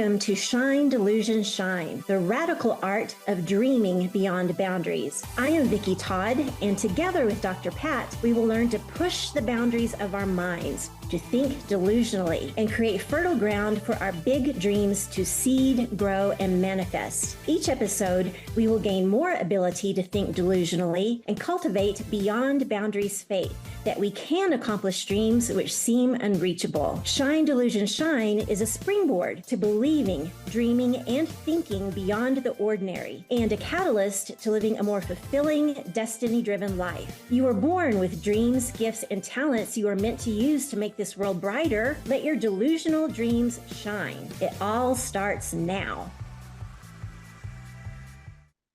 Welcome to Shine, Delusion, Shine, the radical art of dreaming beyond boundaries. I am Vicki Todd, and together with Dr. Pat, we will learn to push the boundaries of our minds, to think delusionally, and create fertile ground for our big dreams to seed, grow, and manifest. Each episode, we will gain more ability to think delusionally and cultivate beyond boundaries faith that we can accomplish dreams which seem unreachable. Shine, Delusion, Shine is a springboard to believing, dreaming, and thinking beyond the ordinary, and a catalyst to living a more fulfilling, destiny-driven life. You are born with dreams, gifts, and talents you are meant to use to make this world brighter. Let your delusional dreams shine. It all starts now.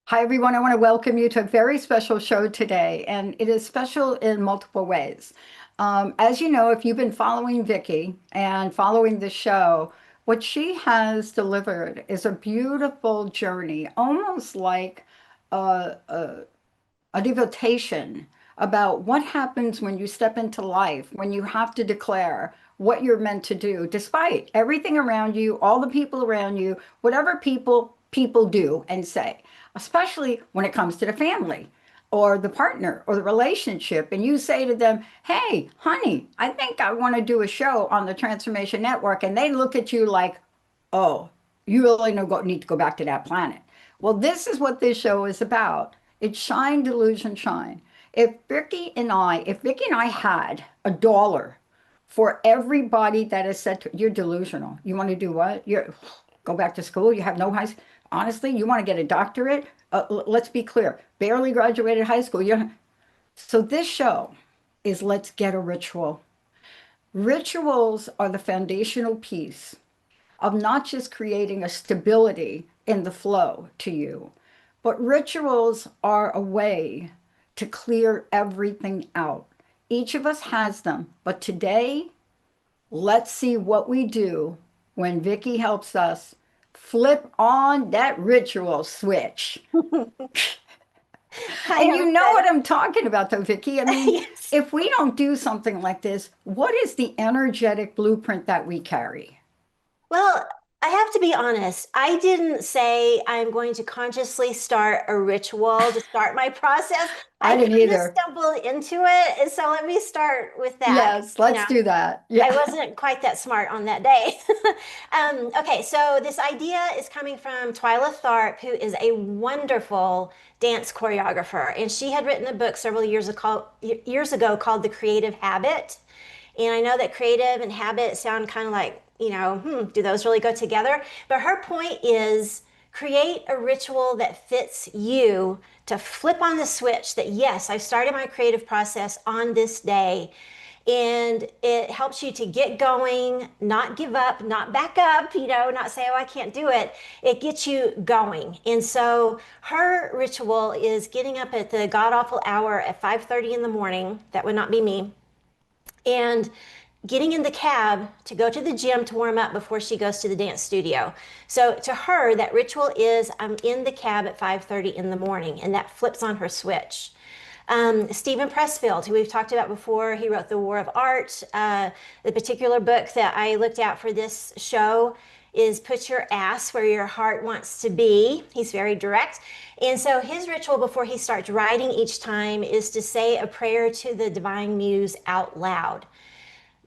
Hi, everyone. I want to welcome you to a very special show today, and it is special in multiple ways. As you know, if you've been following Vicki and following the show, what she has delivered is a beautiful journey, almost like a devotation about what happens when you step into life, when you have to declare what you're meant to do, despite everything around you, all the people around you, whatever people do and say, especially when it comes to the family or the partner or the relationship. And you say to them, hey, honey, I think I want to do a show on the Transformation Network. And they look at you like, oh, you really need to go back to that planet. Well, this is what this show is about. It's Shine, Delusion, Shine. If Vicki and I had $1 for everybody that has said, you're delusional. You want to do what? Go back to school. You have no high school. Honestly, you want to get a doctorate? Let's be clear. Barely graduated high school. So this show is let's get a ritual. Rituals are the foundational piece of not just creating a stability in the flow to you, but rituals are a way to clear everything out. Each of us has them, but today, let's see what we do when Vicki helps us flip on that ritual switch. And you know what I'm talking about, though, Vicki. I mean, yes. If we don't do something like this, what is the energetic blueprint that we carry? Well, I have to be honest. I didn't say I'm going to consciously start a ritual to start my process. I didn't either. Stumble into it. And so let me start with that. Yes, let's do that. Yeah. I wasn't quite that smart on that day. Okay, so this idea is coming from Twyla Tharp, who is a wonderful dance choreographer. And she had written a book several years ago called The Creative Habit. And I know that creative and habit sound kind of like, do those really go together? But her point is create a ritual that fits you to flip on the switch that, yes, I started my creative process on this day. And it helps you to get going, not give up, not back up, not say, oh, I can't do it. It gets you going. And so her ritual is getting up at the god-awful hour at 5:30 in the morning. That would not be me. And getting in the cab to go to the gym to warm up before she goes to the dance studio. So to her, that ritual is I'm in the cab at 5:30 in the morning, and that flips on her switch. Stephen Pressfield, who we've talked about before, he wrote The War of Art. The particular book that I looked at for this show is Put Your Ass Where Your Heart Wants to Be. He's very direct. And so his ritual before he starts writing each time is to say a prayer to the Divine Muse out loud.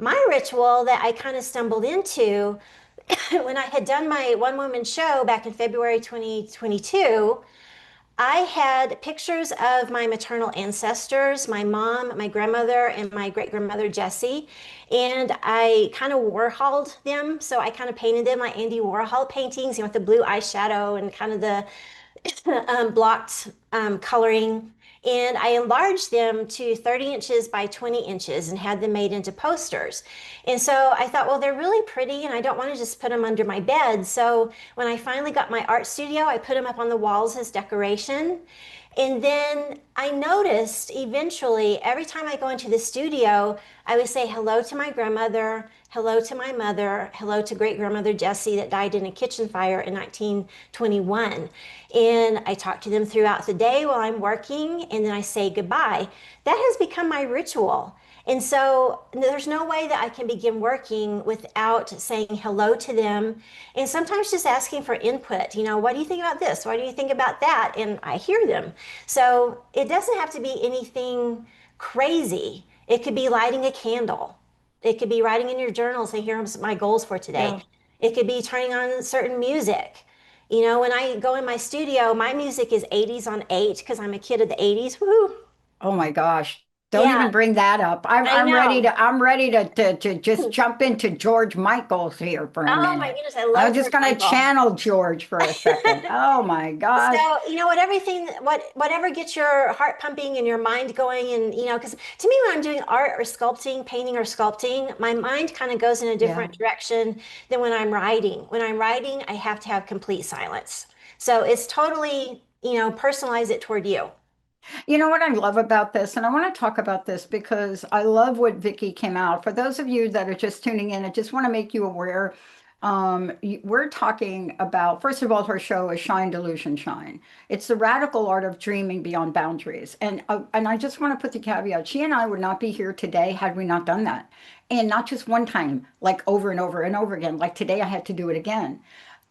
My ritual that I kind of stumbled into when I had done my one-woman show back in February 2022, I had pictures of my maternal ancestors, my mom, my grandmother, and my great-grandmother, Jessie. And I kind of Warholed them. So I kind of painted them like Andy Warhol paintings, with the blue eyeshadow and kind of the blocked coloring. And I enlarged them to 30 inches by 20 inches and had them made into posters. And so I thought, well, they're really pretty and I don't want to just put them under my bed. So when I finally got my art studio, I put them up on the walls as decoration. And then I noticed eventually, every time I go into the studio, I would say hello to my grandmother, hello to my mother, hello to great-grandmother Jessie that died in a kitchen fire in 1921. And I talk to them throughout the day while I'm working, and then I say goodbye. That has become my ritual. And so there's no way that I can begin working without saying hello to them. And sometimes just asking for input. What do you think about this? What do you think about that? And I hear them. So it doesn't have to be anything crazy. It could be lighting a candle. It could be writing in your journal, saying, here's my goals for today. Yeah. It could be turning on certain music. When I go in my studio, my music is 80s on 8 because I'm a kid of the 80s. Woo! Oh my gosh. Don't Yeah, even bring that up. I'm I I'm ready know. to I'm ready to just jump into George Michael's here for a Oh my minute. goodness, I I'm love just George gonna Michael. channel George for a second. Oh my gosh. So, whatever gets your heart pumping and your mind going, and because to me, when I'm doing art or sculpting, painting or sculpting, my mind kind of goes in a Yeah. different direction than when I'm writing. When I'm writing, I have to have complete silence. So it's totally, personalize it toward you. You know what I love about this, and I want to talk about this because I love what Vicki came out. For those of you that are just tuning in, I just want to make you aware. We're talking about, first of all, her show is Shine, Delusion, Shine. It's the radical art of dreaming beyond boundaries. And I just want to put the caveat, she and I would not be here today had we not done that. And not just one time, like over and over and over again. Like today, I had to do it again.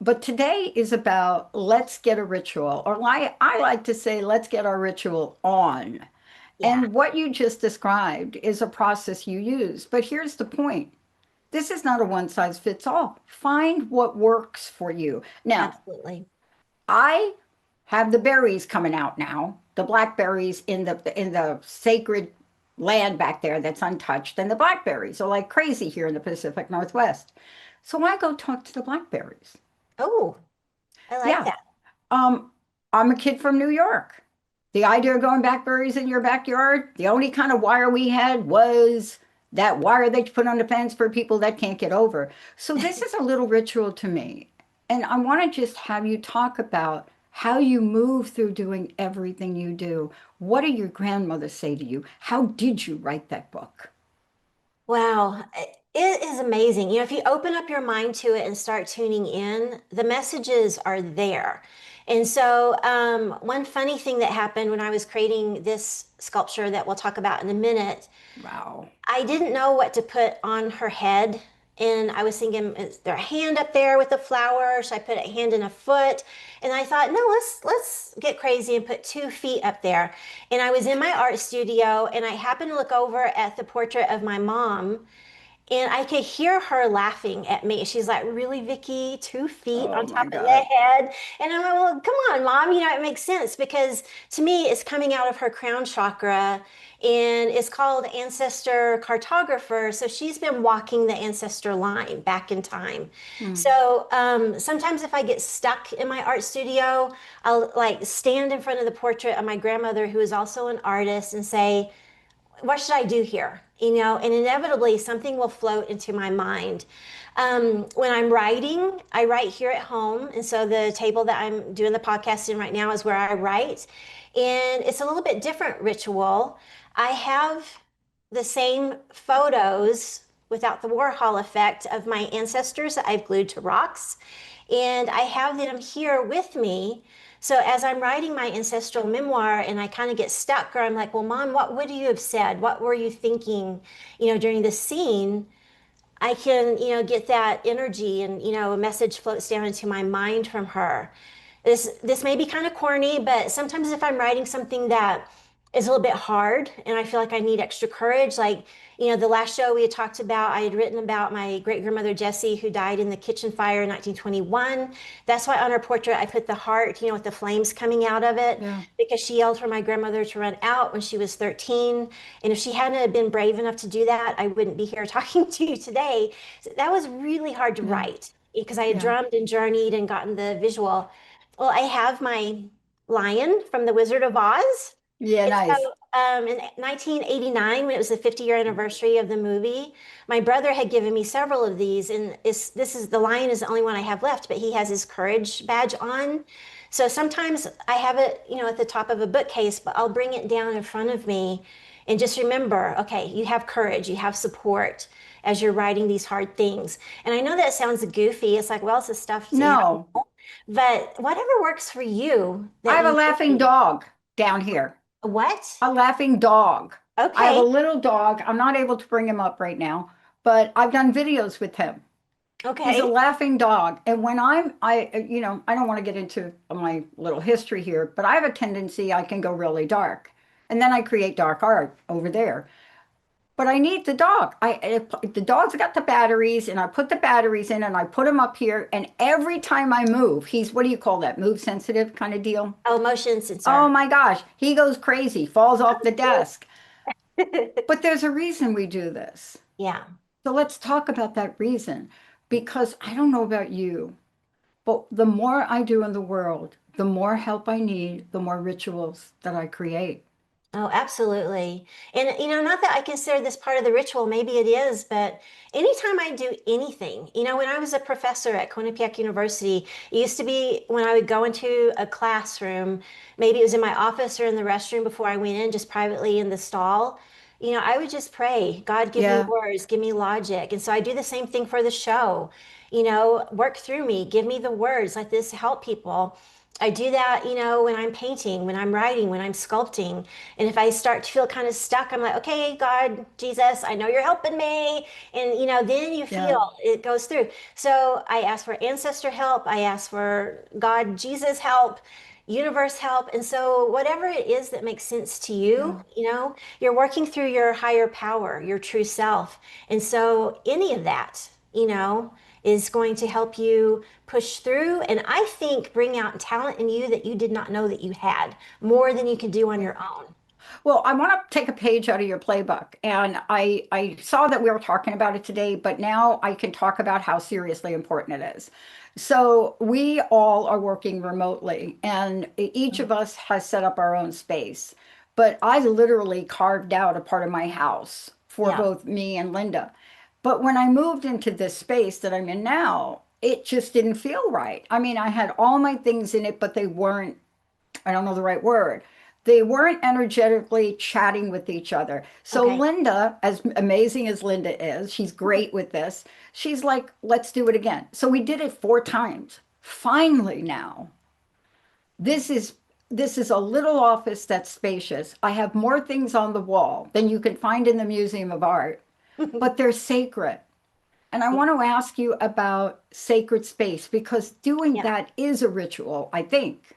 But today is about let's get a ritual, or I like to say, let's get our ritual on. Yeah, And what you just described is a process you use. But here's the point, this is not a one size fits all. Find what works for you. Now, absolutely. I have the berries coming out now, the blackberries in the sacred land back there that's untouched, and the blackberries are like crazy here in the Pacific Northwest. So I go talk to the blackberries. Oh, I like Yeah. that. Um, I'm a kid from New York. The idea of going blackberries in your backyard, the only kind of wire we had was that wire that you put on the fence for people that can't get over. So this is a little ritual to me. And I want to just have you talk about how you move through doing everything you do. What did your grandmother say to you? How did you write that book? Wow, it is amazing. If you open up your mind to it and start tuning in, the messages are there. And so, one funny thing that happened when I was creating this sculpture that we'll talk about in a minute, Wow. I didn't know what to put on her head. And I was thinking, is there a hand up there with a flower? Should I put a hand and a foot? And I thought, no, let's get crazy and put 2 feet up there. And I was in my art studio and I happened to look over at the portrait of my mom and I could hear her laughing at me. She's like, really, Vicky, 2 feet Oh on my top of the God. head? And I'm like, well, come on, mom. It makes sense because to me, it's coming out of her crown chakra and it's called ancestor cartographer. So she's been walking the ancestor line back in time. Hmm. So sometimes if I get stuck in my art studio, I'll like stand in front of the portrait of my grandmother, who is also an artist, and say, what should I do here? And inevitably something will float into my mind. When I'm writing, I write here at home. And so the table that I'm doing the podcast in right now is where I write. And it's a little bit different ritual. I have the same photos without the Warhol effect of my ancestors that I've glued to rocks. And I have them here with me. So as I'm writing my ancestral memoir and I kind of get stuck, or I'm like, well, mom, what would you have said? What were you thinking, during this scene? I can, get that energy and, a message floats down into my mind from her. This may be kind of corny, but sometimes if I'm writing something that is a little bit hard and I feel like I need extra courage, like, the last show we had talked about, I had written about my great grandmother Jessie, who died in the kitchen fire in 1921. That's why on her portrait I put the heart, with the flames coming out of it, Yeah. because she yelled for my grandmother to run out when she was 13. And if she hadn't been brave enough to do that, I wouldn't be here talking to you today. So that was really hard to Yeah. write because I had Yeah. drummed and journeyed and gotten the visual. Well, I have my lion from The Wizard of Oz. Yeah, And nice. so in 1989, when it was the 50-year anniversary of the movie, my brother had given me several of these. And this is the lion is the only one I have left, but he has his courage badge on. So sometimes I have it, at the top of a bookcase, but I'll bring it down in front of me and just remember, okay, you have courage, you have support as you're writing these hard things. And I know that sounds goofy. It's like, well, it's a stuffed No, animal, but whatever works for you I that have a you laughing dog down here. what? A laughing dog. I have a Okay. little dog. I'm not able to bring him up right now, but I've done videos with him. He's a Okay. laughing dog. And when I don't want to get into my little history here, but I have a tendency I can go really dark. And then I create dark art over there. But I need the dog. The dog's got the batteries, and I put the batteries in, and I put him up here. And every time I move, he's, what do you call that? Move sensitive kind of deal. Oh, motion Oh sensor. my gosh, he goes crazy, falls off the desk. But there's a reason we do this. Yeah. So let's talk about that reason. Because I don't know about you, but the more I do in the world, the more help I need, the more rituals that I create. Oh, absolutely. And, not that I consider this part of the ritual, maybe it is, but anytime I do anything, when I was a professor at Quinnipiac University, it used to be when I would go into a classroom, maybe it was in my office or in the restroom before I went in, just privately in the stall, I would just pray, God, give me Yeah, words, give me logic. And so I do the same thing for the show, work through me, give me the words, let this help people. I do that, when I'm painting, when I'm writing, when I'm sculpting. And if I start to feel kind of stuck, I'm like, okay, God, Jesus, I know you're helping me. And, then you yeah. feel it goes through. So I ask for ancestor help. I ask for God, Jesus help, universe help. And so whatever it is that makes sense to you, Yeah. you're working through your higher power, your true self. And so any of that, is going to help you push through and I think bring out talent in you that you did not know that you had more than you can do on Yeah. your own. Well, I want to take a page out of your playbook. And I saw that we were talking about it today, but now I can talk about how seriously important it is. So we all are working remotely, and each of us has set up our own space. But I literally carved out a part of my house for Yeah. both me and Linda. But when I moved into this space that I'm in now, it just didn't feel right. I mean, I had all my things in it, but they weren't, I don't know the right word. They weren't energetically chatting with each other. So Okay. Linda, as amazing as Linda is, she's great with this. She's like, let's do it again. So we did it 4 times. Finally now, this is this is a little office that's spacious. I have more things on the wall than you can find in the Museum of Art, but they're sacred. And I want to ask you about sacred space because doing Yeah. that is a ritual, I think.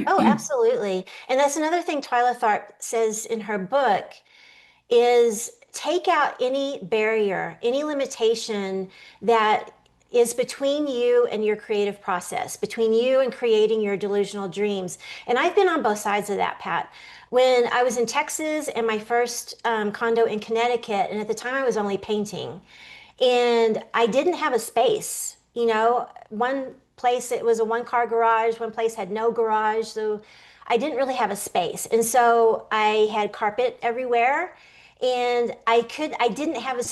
Oh, absolutely. And that's another thing Twyla Tharp says in her book is take out any barrier, any limitation that is between you and your creative process, between you and creating your delusional dreams. And I've been on both sides of that, Pat. When I was in Texas and my first condo in Connecticut, and at the time I was only painting, and I didn't have a space. One place it was a one-car garage, one place had no garage, so I didn't really have a space. And so I had carpet everywhere, and I didn't have a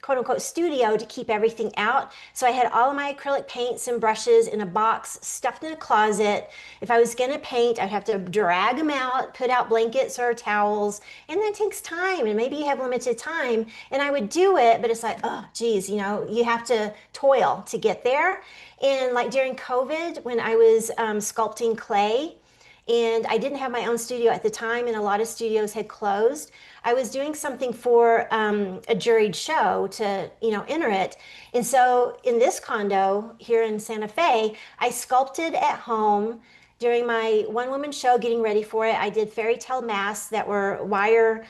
quote unquote studio to keep everything out. So I had all of my acrylic paints and brushes in a box stuffed in a closet. If I was going to paint, I'd have to drag them out, put out blankets or towels, and that takes time. And maybe you have limited time. And I would do it, but it's like, oh, geez, you have to toil to get there. And like during COVID, when I was sculpting clay, and I didn't have my own studio at the time, and a lot of studios had closed. I was doing something for a juried show to, enter it. And so in this condo here in Santa Fe, I sculpted at home during my one woman show, getting ready for it. I did fairy tale masks that were wire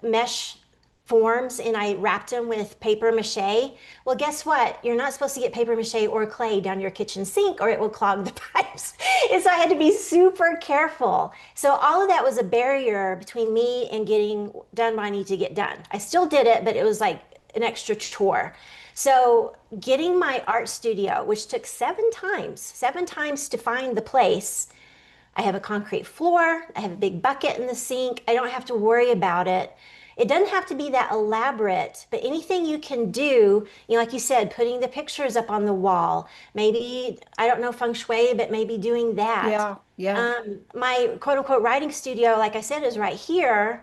mesh forms and I wrapped them with paper mache. Well, guess what? You're not supposed to get paper mache or clay down your kitchen sink or it will clog the pipes. And so I had to be super careful. So all of that was a barrier between me and getting done what I need to get done. I still did it, but it was like an extra chore. So getting my art studio, which took 7 times to find the place. I have a concrete floor. I have a big bucket in the sink. I don't have to worry about it. It doesn't have to be that elaborate, but anything you can do, like you said, putting the pictures up on the wall, maybe, I don't know feng shui, but maybe doing that. Yeah, yeah. My quote unquote writing studio, like I said, is right here.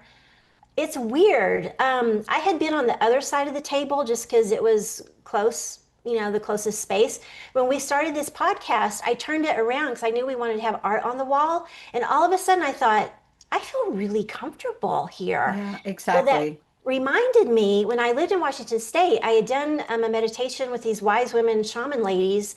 It's weird. I had been on the other side of the table just because it was close, the closest space. When we started this podcast, I turned it around because I knew we wanted to have art on the wall. And all of a sudden I thought, I feel really comfortable here. Yeah, Well, that exactly. reminded me when I lived in Washington State, I had done a meditation with these wise women shaman ladies,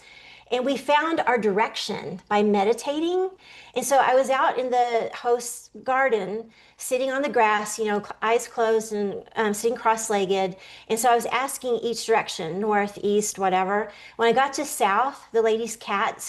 and we found our direction by meditating. And so I was out in the host's garden, sitting on the grass, eyes closed and sitting cross-legged. And so I was asking each direction, north, east, whatever. When I got to south, the lady's cat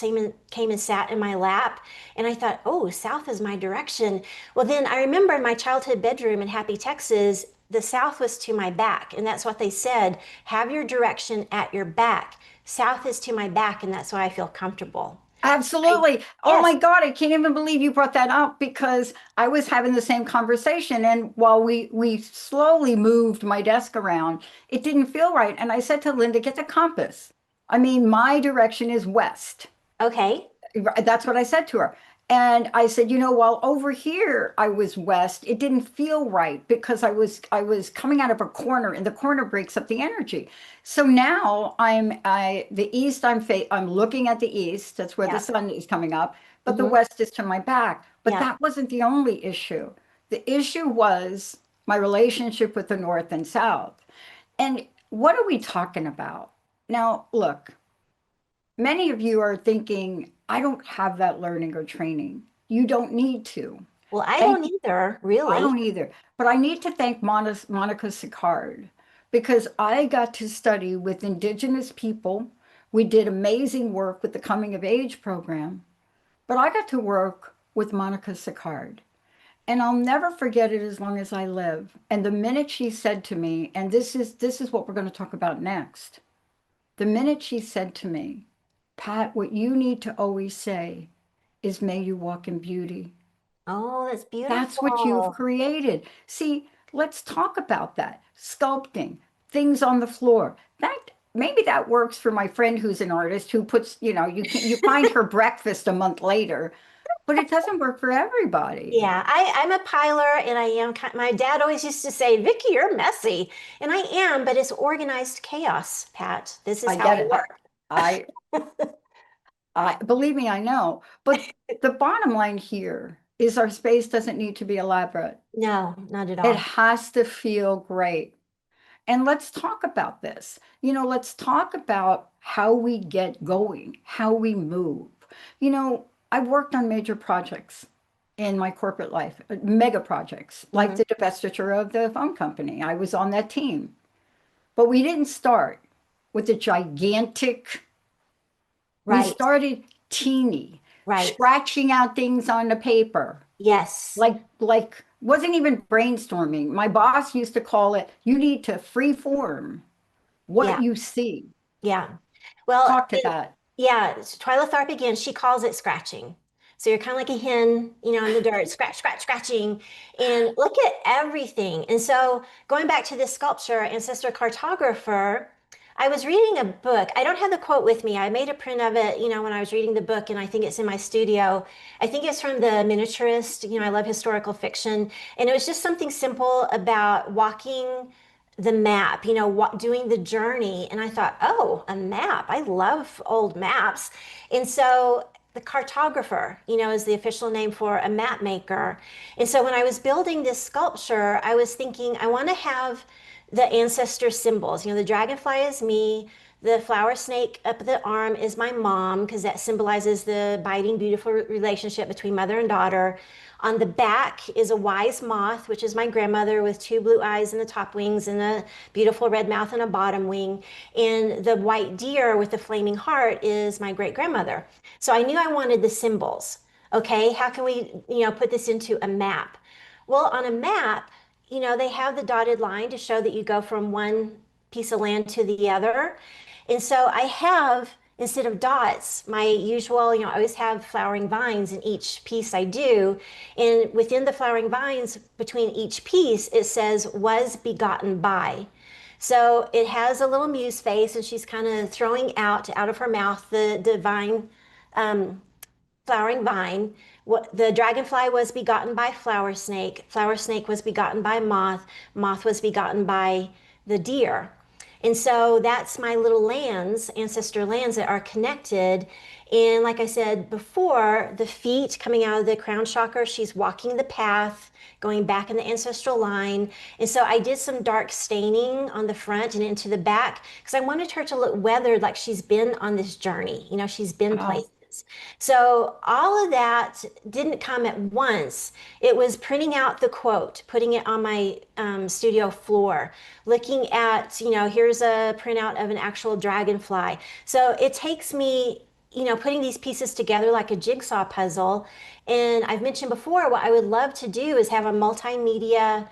came and sat in my lap. And I thought, oh, south is my direction. Well, then I remember in my childhood bedroom in Happy, Texas, the south was to my back. And that's what they said, have your direction at your back. South is to my back, and that's why I feel comfortable. I, Absolutely. Oh my yes, God, I can't even believe you brought that up because I was having the same conversation. And while we slowly moved my desk around, it didn't feel right. And I said to Linda, get the compass. I mean, my direction is west. okay. That's what I said to her. And I said, while over here I was west, it didn't feel right because I was coming out of a corner and the corner breaks up the energy. So now the east I'm looking at the east, that's where the Yeah. sun is coming up, but the Hmm. west is to my back. But Yeah. that wasn't the only issue. The issue was my relationship with the north and south. And what are we talking about? Now, look, many of you are thinking, I don't have that learning or training. You don't need to. Well, I And don't either, I really. don't either. But I need to thank Monica Sicard because I got to study with Indigenous people. We did amazing work with the Coming of Age program, but I got to work with Monica Sicard. And I'll never forget it as long as I live. And the minute she said to me, and this is what we're going to talk about next. The minute she said to me, Pat, what you need to always say is, may you walk in beauty. Oh, that's That's what you've beautiful. created. See, let's talk about that. Sculpting, things on the floor. Maybe that works for my friend who's an artist who puts, you find her breakfast a month later, but it doesn't work for everybody. Yeah, I'm a piler and I am my dad always used to say, Vicky, you're messy. And I am, but it's organized chaos, Pat. This is I how get I it. work. I, I believe me, I know. But the bottom line here is our space doesn't need to be elaborate. No, not at It all. has to feel great. And let's talk about this. Let's talk about how we get going, how we move. I've worked on major projects in my corporate life, mega projects, like Hmm. the divestiture of the phone company. I was on that team. But we didn't start with a gigantic, we Right, started teeny, right. scratching out things on the paper. Yes. Like wasn't even brainstorming. My boss used to call it, you need to free form what Yeah, you see. yeah. Well, Talk to that. yeah, Twyla Tharp again, she calls it scratching. So you're kind of like a hen, in the dirt, scratch, scratch, scratching, and look at everything. And so going back to this sculpture, Ancestor Cartographer, I was reading a book. I don't have the quote with me. I made a print of it, when I was reading the book, and I think it's in my studio. I think it's from the miniaturist. I love historical fiction. And it was just something simple about walking the map, doing the journey. And I thought, oh, a map. I love old maps. And so the cartographer, is the official name for a map maker. And so when I was building this sculpture, I was thinking, I want to have the ancestor symbols. The dragonfly is me. The flower snake up the arm is my mom because that symbolizes the biting, beautiful relationship between mother and daughter. On the back is a wise moth, which is my grandmother with two blue eyes in the top wings and a beautiful red mouth and a bottom wing. And the white deer with the flaming heart is my great grandmother. So I knew I wanted the symbols. Okay, how can we, put this into a map? Well, on a map, they have the dotted line to show that you go from one piece of land to the other. And so I have, instead of dots, my usual, I always have flowering vines in each piece I do. And within the flowering vines, between each piece, it says, was begotten by. So it has a little muse face, and she's kind of throwing out of her mouth the divine flowering vine. The dragonfly was begotten by flower snake was begotten by moth was begotten by the deer. And so that's my little lands, ancestor lands that are connected. And like I said before, the feet coming out of the crown chakra, she's walking the path, going back in the ancestral line. And so I did some dark staining on the front and into the back because I wanted her to look weathered, like she's been on this journey. You know, she's been Oh, places. So all of that didn't come at once. It was printing out the quote, putting it on my studio floor, looking at, here's a printout of an actual dragonfly. So it takes me, putting these pieces together like a jigsaw puzzle. And I've mentioned before, what I would love to do is have a multimedia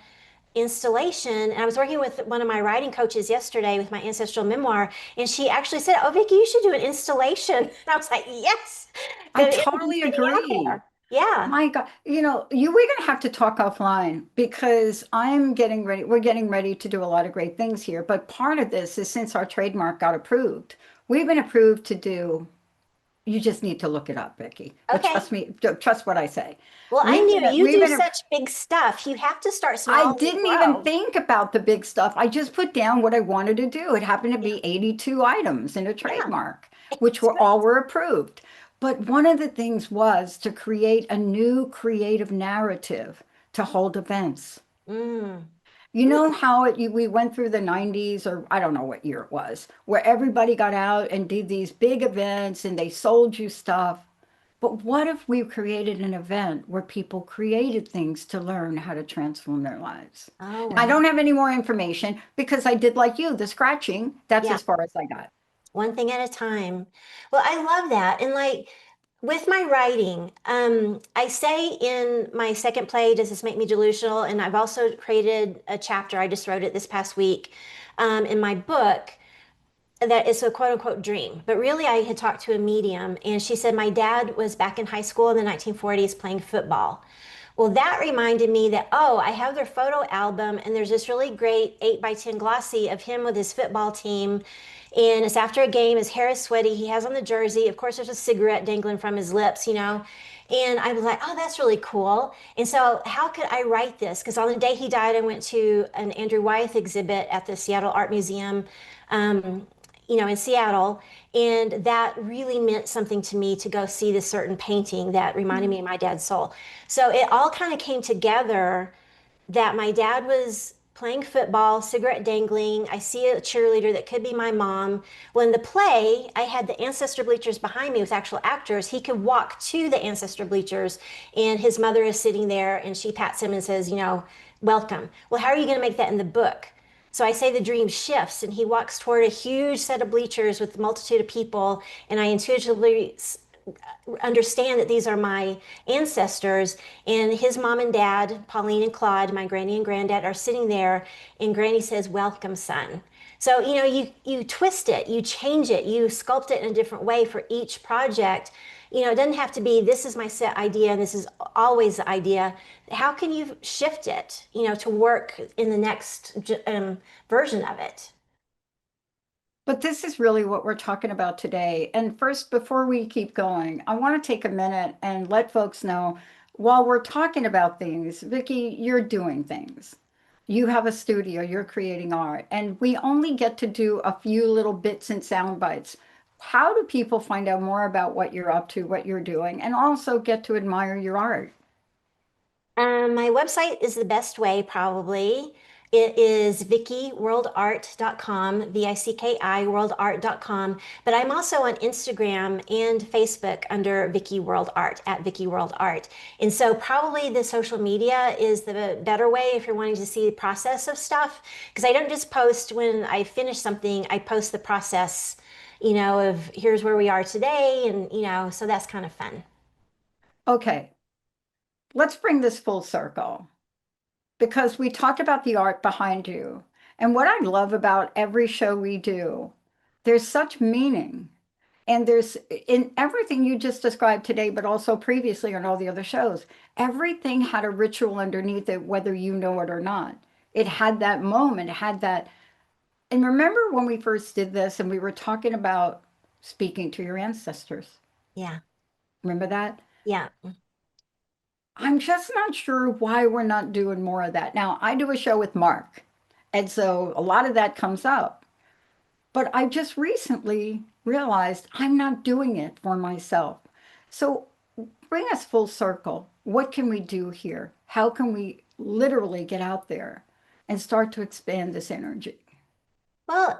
installation. And I was working with one of my writing coaches yesterday with my ancestral memoir, and she actually said, "Oh, Vicki, you should do an installation." And I was like, "Yes," I but it would be totally sitting out agree. there. Yeah. My God, we're going to have to talk offline because I'm getting ready. We're getting ready to do a lot of great things here. But part of this is since our trademark got approved, we've been approved to do, you just need to look it up, Vicki. But Okay. trust me, trust what I say. Well, I knew you We've do been, such big stuff. You have to start I small and didn't even grow. think about the big stuff. I just put down what I wanted to do. It happened to Yeah. be 82 items in a Yeah. trademark, which It's were great. all were approved. But one of the things was to create a new creative narrative to hold events. Mm. You know how we went through the 90s, or I don't know what year it was, where everybody got out and did these big events and they sold you stuff. But what if we created an event where people created things to learn how to transform their lives? Oh, I wow. don't have any more information because I did like you, the scratching. That's Yeah. as far as I got. One thing at a time. Well, I love that. And like with my writing, I say in my second play, Does This Make Me Delusional? And I've also created a chapter, I just wrote it this past week, in my book that is a quote unquote dream. But really, I had talked to a medium, and she said my dad was back in high school in the 1940s playing football. Well, that reminded me that, oh, I have their photo album, and there's this really great 8 by 10 glossy of him with his football team. And it's after a game, his hair is sweaty. He has on the jersey. Of course, there's a cigarette dangling from his lips, you know. And I was like, oh, that's really cool. And so, how could I write this? Because on the day he died, I went to an Andrew Wyeth exhibit at the Seattle Art Museum, um, in Seattle. And that really meant something to me to go see this certain painting that reminded me of my dad's soul. So it all kind of came together that my dad was playing football, cigarette dangling. I see a cheerleader that could be my mom. Well, in the play, I had the ancestor bleachers behind me with actual actors. He could walk to the ancestor bleachers, and his mother is sitting there, and she pats him and says, welcome. Well, how are you going to make that in the book? So I say the dream shifts, and he walks toward a huge set of bleachers with a multitude of people, and I intuitively understand that these are my ancestors. And his mom and dad, Pauline and Claude, my granny and granddad, are sitting there, and Granny says, "Welcome, son." So, you twist it, you change it, you sculpt it in a different way for each project. It doesn't have to be this is my set idea and this is always the idea. How can you shift it, to work in the next version of it? But this is really what we're talking about today. And first, before we keep going, I want to take a minute and let folks know while we're talking about things, Vicki, you're doing things. You have a studio, you're creating art, and we only get to do a few little bits and sound bites. How do people find out more about what you're up to, what you're doing, and also get to admire your art? My website is the best way, probably. It is vickiworldart.com, VICKI worldart.com. But I'm also on Instagram and Facebook under Vicki World Art at Vicki World Art. And so probably the social media is the better way if you're wanting to see the process of stuff. Because I don't just post when I finish something, I post the process, of here's where we are today. And, so that's kind of fun. Okay, let's bring this full circle because we talked about the art behind you. And what I love about every show we do, there's such meaning. And there's in everything you just described today, but also previously on all the other shows, everything had a ritual underneath it, whether you know it or not. It had that moment, it had that. And remember when we first did this and we were talking about speaking to your ancestors? Yeah. Remember that? Yeah. I'm just not sure why we're not doing more of that. Now, I do a show with Mark, and so a lot of that comes up. But I just recently realized I'm not doing it for myself. So bring us full circle. What can we do here? How can we literally get out there and start to expand this energy? Well,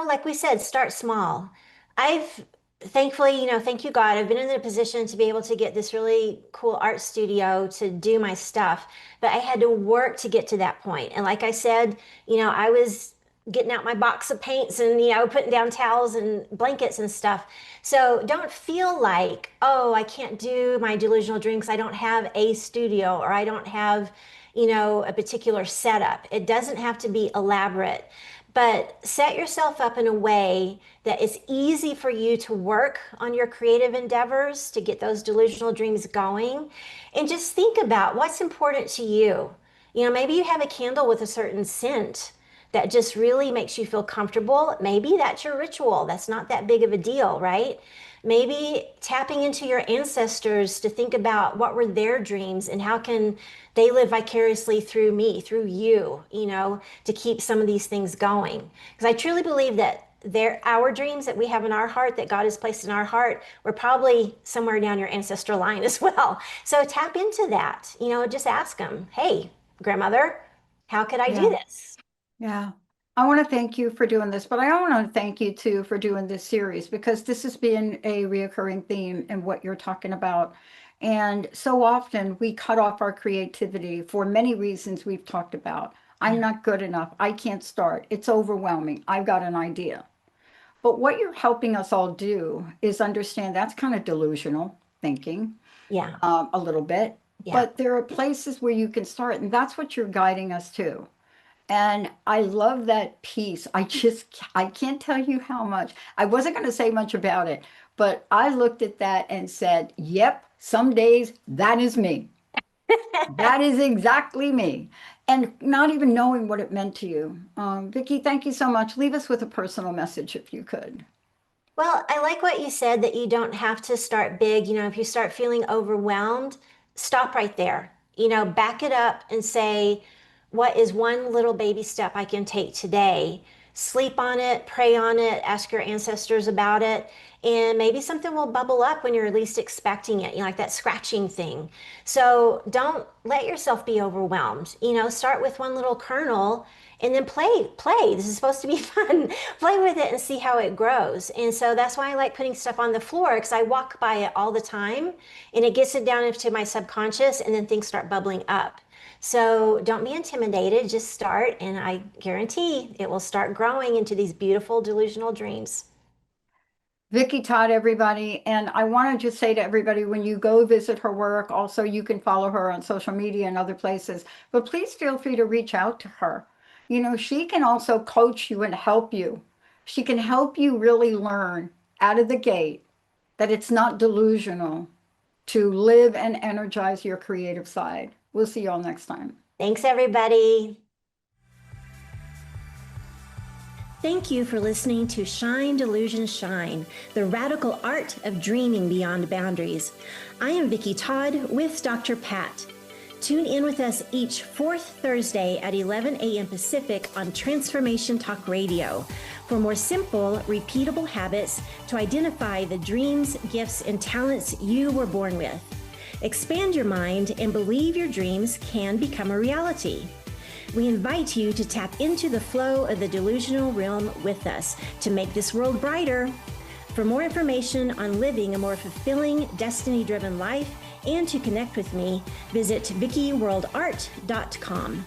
like we said, start small. I've thankfully, thank you God, I've been in a position to be able to get this really cool art studio to do my stuff, but I had to work to get to that point. And like I said, I was getting out my box of paints and, putting down towels and blankets and stuff. So don't feel like, oh, I can't do my delusional dreams. I don't have a studio or I don't have, a particular setup. It doesn't have to be elaborate. But set yourself up in a way that it's easy for you to work on your creative endeavors to get those delusional dreams going. And just think about what's important to you. Maybe you have a candle with a certain scent that just really makes you feel comfortable. Maybe that's your ritual. That's not that big of a deal, right? Maybe tapping into your ancestors to think about what were their dreams and how can they live vicariously through me, through you, to keep some of these things going. Because I truly believe that our dreams that we have in our heart, that God has placed in our heart, were probably somewhere down your ancestral line as well. So tap into that, just ask them, hey, grandmother, how could I do Yeah. this? Yeah. I want to thank you for doing this, but I want to thank you too for doing this series because this has been a reoccurring theme in what you're talking about. And so often we cut off our creativity for many reasons we've talked about. I'm Yeah. not good enough. I can't start. It's overwhelming. I've got an idea. But what you're helping us all do is understand that's kind of delusional thinking, Yeah. a little bit. Yeah. But there are places where you can start, and that's what you're guiding us to. And I love that piece. I can't tell you how much. I wasn't going to say much about it, but I looked at that and said, yep, some days that is me. That is exactly me. And not even knowing what it meant to you. Vicki, thank you so much. Leave us with a personal message if you could. Well, I like what you said that you don't have to start big. If you start feeling overwhelmed, stop right there. Back it up and say, what is one little baby step I can take today? Sleep on it, pray on it, ask your ancestors about it, and maybe something will bubble up when you're least expecting it, like that scratching thing. So don't let yourself be overwhelmed. Start with one little kernel and then play. This is supposed to be fun. Play with it and see how it grows. And so that's why I like putting stuff on the floor because I walk by it all the time and it gets it down into my subconscious and then things start bubbling up. So don't be intimidated, just start and I guarantee it will start growing into these beautiful delusional dreams. Vicki Todd, everybody. And I want to just say to everybody, when you go visit her work, also you can follow her on social media and other places, but please feel free to reach out to her. She can also coach you and help you. She can help you really learn out of the gate that it's not delusional to live and energize your creative side. We'll see you all next time. Thanks, everybody. Thank you for listening to Shine, Delusion, Shine, the radical art of dreaming beyond boundaries. I am Vicki Todd with Dr. Pat. Tune in with us each fourth Thursday at 11 a.m. Pacific on Transformation Talk Radio for more simple, repeatable habits to identify the dreams, gifts, and talents you were born with. Expand your mind and believe your dreams can become a reality. We invite you to tap into the flow of the delusional realm with us to make this world brighter. For more information on living a more fulfilling, destiny-driven life and to connect with me, visit VickiWorldArt.com.